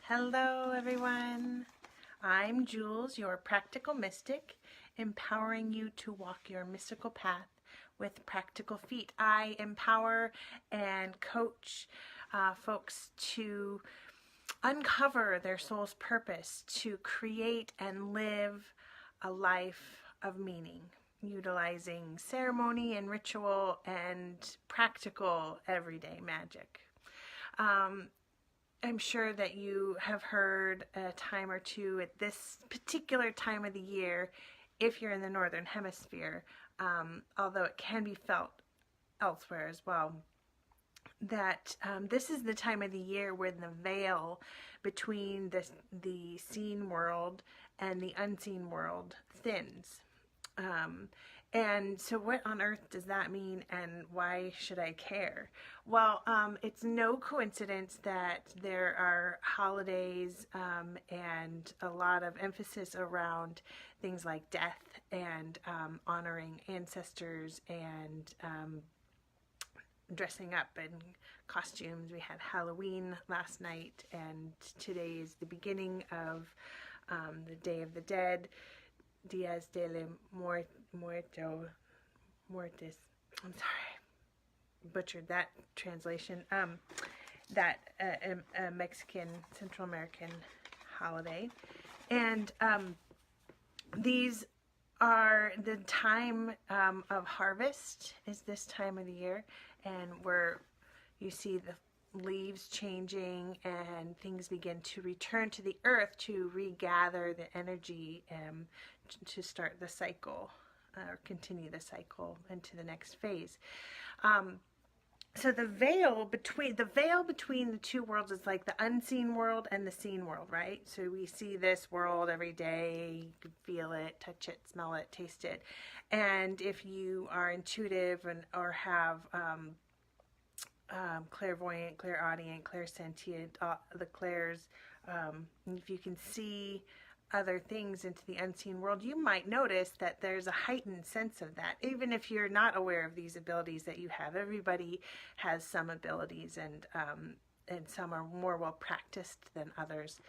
Hello everyone, I'm Jules, your practical mystic, empowering you to walk your mystical path with practical feet. I empower and coach folks to uncover their soul's purpose, to create and live a life of meaning, utilizing ceremony and ritual and practical everyday magic. I'm sure that you have heard a time or two at this particular time of the year, if you're in the Northern Hemisphere, although it can be felt elsewhere as well, that this is the time of the year when the veil between the seen world and the unseen world thins. And so what on earth does that mean, and why should I care? Well, it's no coincidence that there are holidays and a lot of emphasis around things like death and honoring ancestors and dressing up in costumes. We had Halloween last night, and today is the beginning of the Day of the Dead, Dias de la Mortis. I'm sorry, butchered that translation. That a Mexican, Central American holiday, and these are the time of harvest. Is this time of the year, and where you see the leaves changing and things begin to return to the earth to regather the energy to start the cycle or continue the cycle into the next phase. So the veil between the two worlds is like the unseen world and the seen world, right? So we see this world every day. You can feel it, touch it, smell it, taste it. And if you are intuitive or have clairvoyant, clairaudient, clairsentient, the clairs, if you can see other things into the unseen world, you might notice that there's a heightened sense of that, even if you're not aware of these abilities that you have. Everybody has some abilities, and some are more well practiced than others.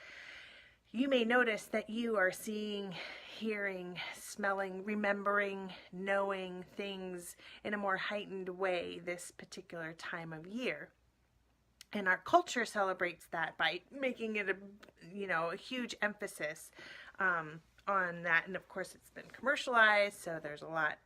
You may notice that you are seeing, hearing, smelling, remembering, knowing things in a more heightened way this particular time of year. And our culture celebrates that by making it a huge emphasis on that. And of course, it's been commercialized, so there's a lot.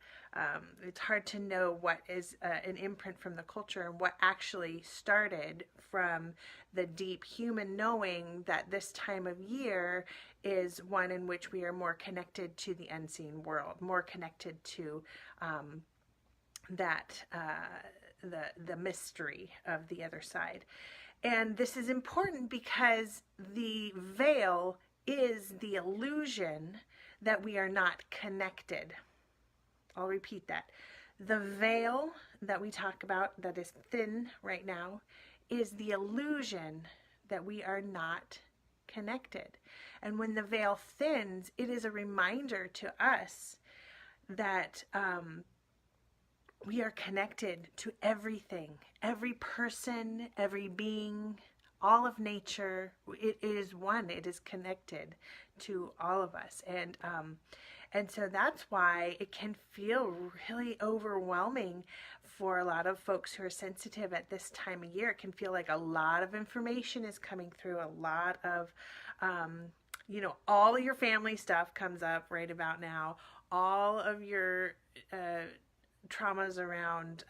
It's hard to know what is an imprint from the culture and what actually started from the deep human knowing that this time of year is one in which we are more connected to the unseen world, more connected to the mystery of the other side. And this is important because the veil is the illusion that we are not connected. I'll repeat that. The veil that we talk about, that is thin right now, is the illusion that we are not connected. And when the veil thins, it is a reminder to us that we are connected to everything, every person, every being, all of nature. It is one. It is connected to all of us, and so that's why it can feel really overwhelming for a lot of folks who are sensitive at this time of year. It can feel like a lot of information is coming through, a lot of all of your family stuff comes up right about now. All of your traumas around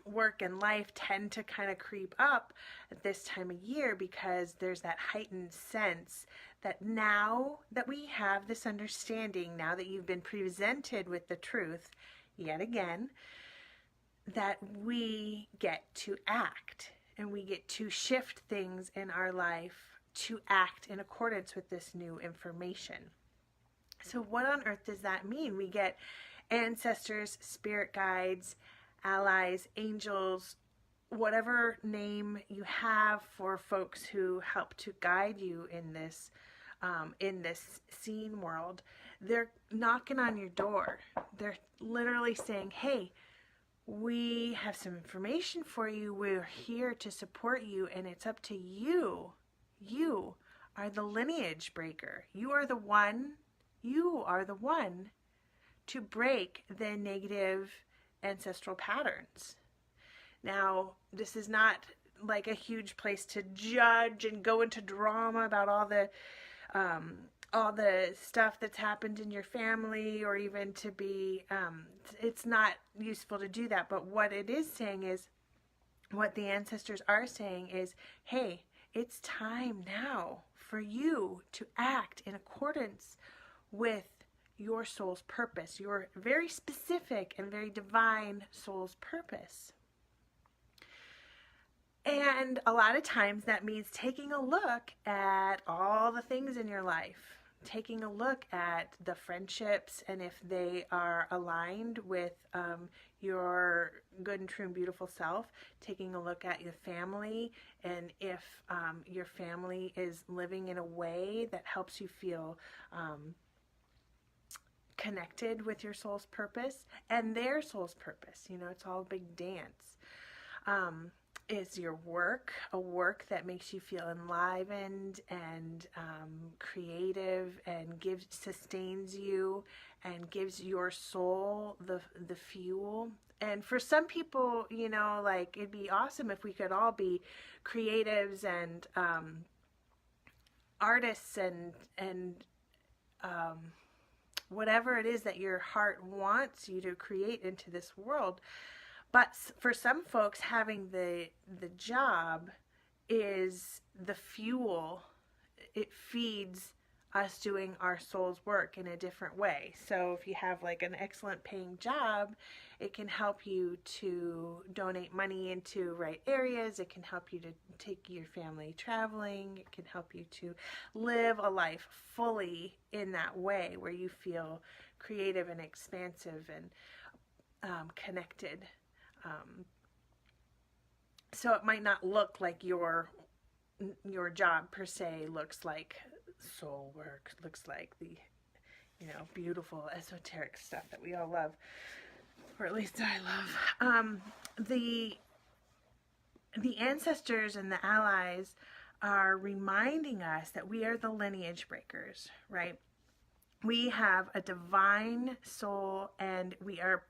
work and life tend to kind of creep up at this time of year, because there's that heightened sense that now that we have this understanding, now that you've been presented with the truth yet again, that we get to act and we get to shift things in our life to act in accordance with this new information. So what on earth does that mean? We get ancestors, spirit guides, allies, angels, whatever name you have for folks who help to guide you in this seen world. They're knocking on your door. They're literally saying, hey, we have some information for you. We're here to support you, and it's up to you You are the lineage breaker. You are the one to break the negative ancestral patterns. Now, this is not like a huge place to judge and go into drama about all the stuff that's happened in your family, or even to be, it's not useful to do that. But what it is saying is, what the ancestors are saying is, hey, it's time now for you to act in accordance with your soul's purpose, your very specific and very divine soul's purpose. And a lot of times that means taking a look at all the things in your life, taking a look at the friendships, and if they are aligned with your good and true and beautiful self, taking a look at your family, and if your family is living in a way that helps you feel connected with your soul's purpose and their soul's purpose. You know, it's all a big dance. Is your work a work that makes you feel enlivened and creative, and sustains you and gives your soul the fuel? And for some people, you know, like, it'd be awesome if we could all be creatives and artists and whatever it is that your heart wants you to create into this world. But for some folks, having the job is the fuel. It feeds us doing our soul's work in a different way. So if you have like an excellent paying job, it can help you to donate money into right areas. It can help you to take your family traveling. It can help you to live a life fully in that way, where you feel creative and expansive and connected. So it might not look like your job per se looks like soul work, looks like the, you know, beautiful esoteric stuff that we all love, or at least I love. The ancestors and the allies are reminding us that we are the lineage breakers, right? We have a divine soul, and we are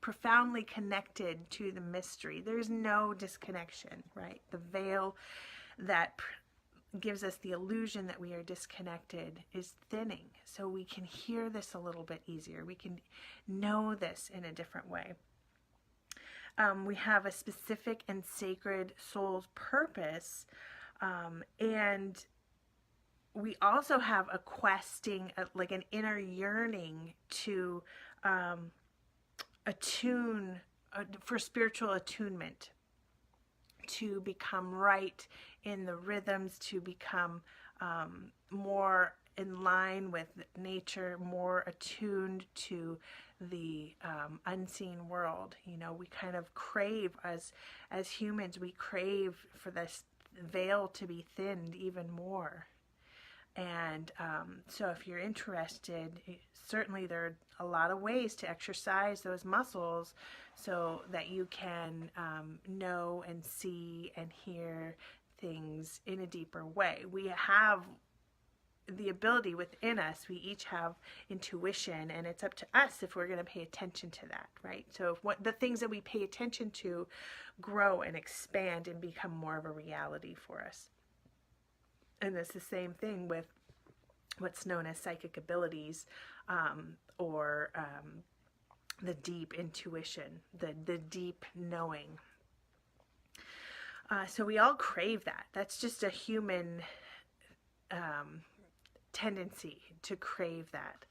profoundly connected to the mystery. There's no disconnection, right? The veil that gives us the illusion that we are disconnected is thinning, so we can hear this a little bit easier. We can know this in a different way. We have a specific and sacred soul's purpose, and we also have a questing, like an inner yearning to attune, for spiritual attunement, to become right in the rhythms, to become more in line with nature, more attuned to the unseen world. You know, we kind of crave, as humans, we crave for this veil to be thinned even more. And so if you're interested, certainly there are a lot of ways to exercise those muscles so that you can know and see and hear things in a deeper way. We have the ability within us. We each have intuition, and it's up to us if we're going to pay attention to that, right? So if the things that we pay attention to grow and expand and become more of a reality for us. And it's the same thing with what's known as psychic abilities, or the deep intuition, the deep knowing. So we all crave that. That's just a human tendency to crave that.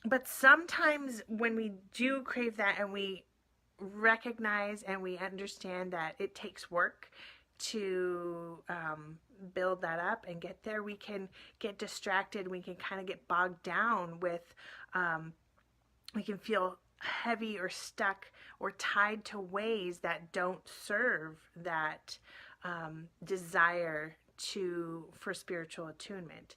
But sometimes when we do crave that, and we recognize and we understand that it takes work to build that up and get there, we can get distracted. We can kind of get bogged down with, we can feel heavy or stuck or tied to ways that don't serve that desire for spiritual attunement.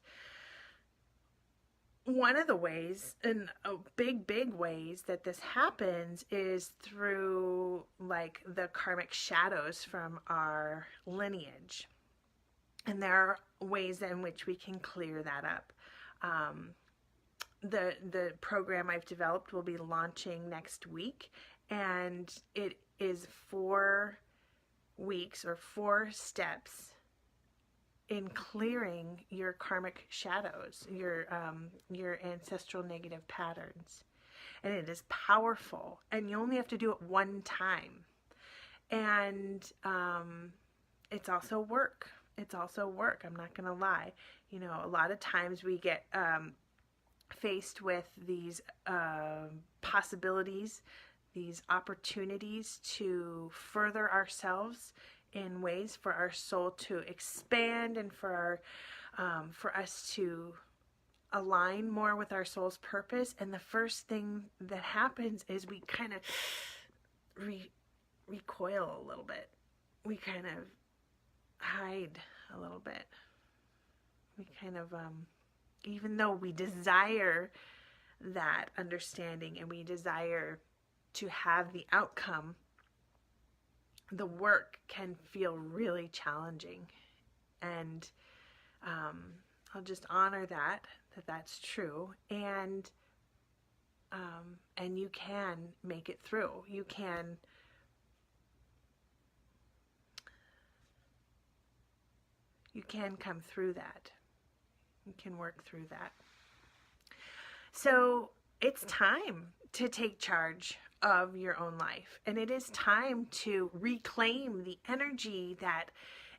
one of the ways, and big ways that this happens is through like the karmic shadows from our lineage. And there are ways in which we can clear that up. Um, the program I've developed will be launching next week, and it is 4 weeks or 4 steps in clearing your karmic shadows, your ancestral negative patterns. And it is powerful, and you only have to do it one time. And it's also work. It's also work. I'm not going to lie. You know, a lot of times we get faced with these possibilities, these opportunities to further ourselves in ways for our soul to expand and for us to align more with our soul's purpose. And the first thing that happens is we kind of recoil a little bit. We kind of hide a little bit. We kind of even though we desire that understanding and we desire to have the outcome, the work can feel really challenging. And I'll just honor that's true. And you can make it through. You can come through that. You can work through that. So it's time to take charge of your own life. And it is time to reclaim the energy that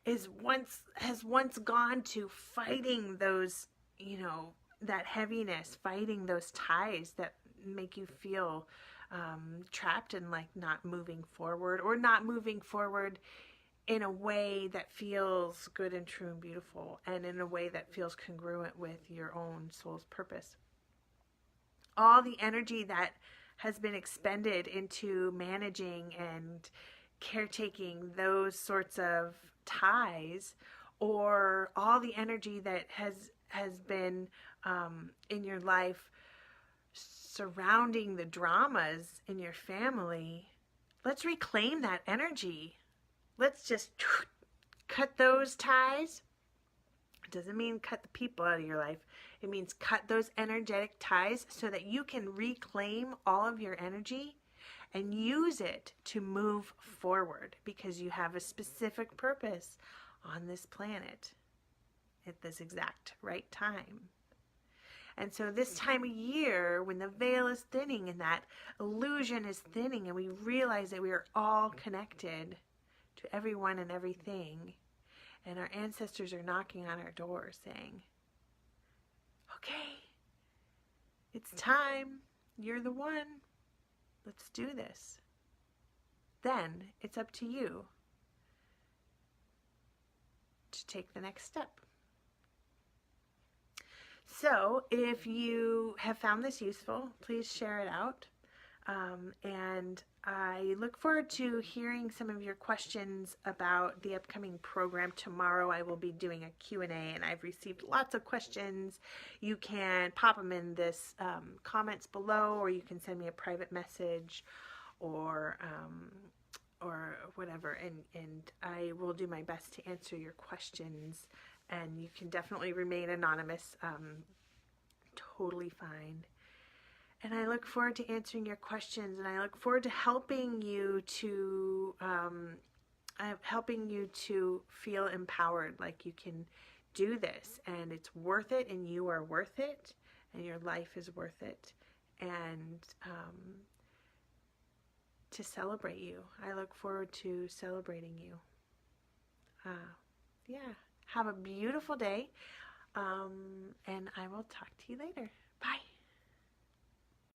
has once gone to fighting those, that heaviness, fighting those ties that make you feel trapped and like not moving forward, or not moving forward in a way that feels good and true and beautiful, and in a way that feels congruent with your own soul's purpose. All the energy that has been expended into managing and caretaking those sorts of ties, or all the energy that has been in your life surrounding the dramas in your family, let's reclaim that energy. Let's just cut those ties. It doesn't mean cut the people out of your life. It means cut those energetic ties so that you can reclaim all of your energy and use it to move forward, because you have a specific purpose on this planet at this exact right time. And so this time of year, when the veil is thinning and that illusion is thinning, and we realize that we are all connected to everyone and everything, and our ancestors are knocking on our door saying, okay, it's time, you're the one, let's do this. Then it's up to you to take the next step. So if you have found this useful, please share it out. And I look forward to hearing some of your questions about the upcoming program. Tomorrow I will be doing a Q&A, and I've received lots of questions. You can pop them in this comments below, or you can send me a private message, or whatever, and I will do my best to answer your questions. And you can definitely remain anonymous, totally fine. And I look forward to answering your questions, and I look forward to helping you to feel empowered, like you can do this, and it's worth it, and you are worth it, and your life is worth it, and to celebrate you. I look forward to celebrating you. Yeah. Have a beautiful day, and I will talk to you later.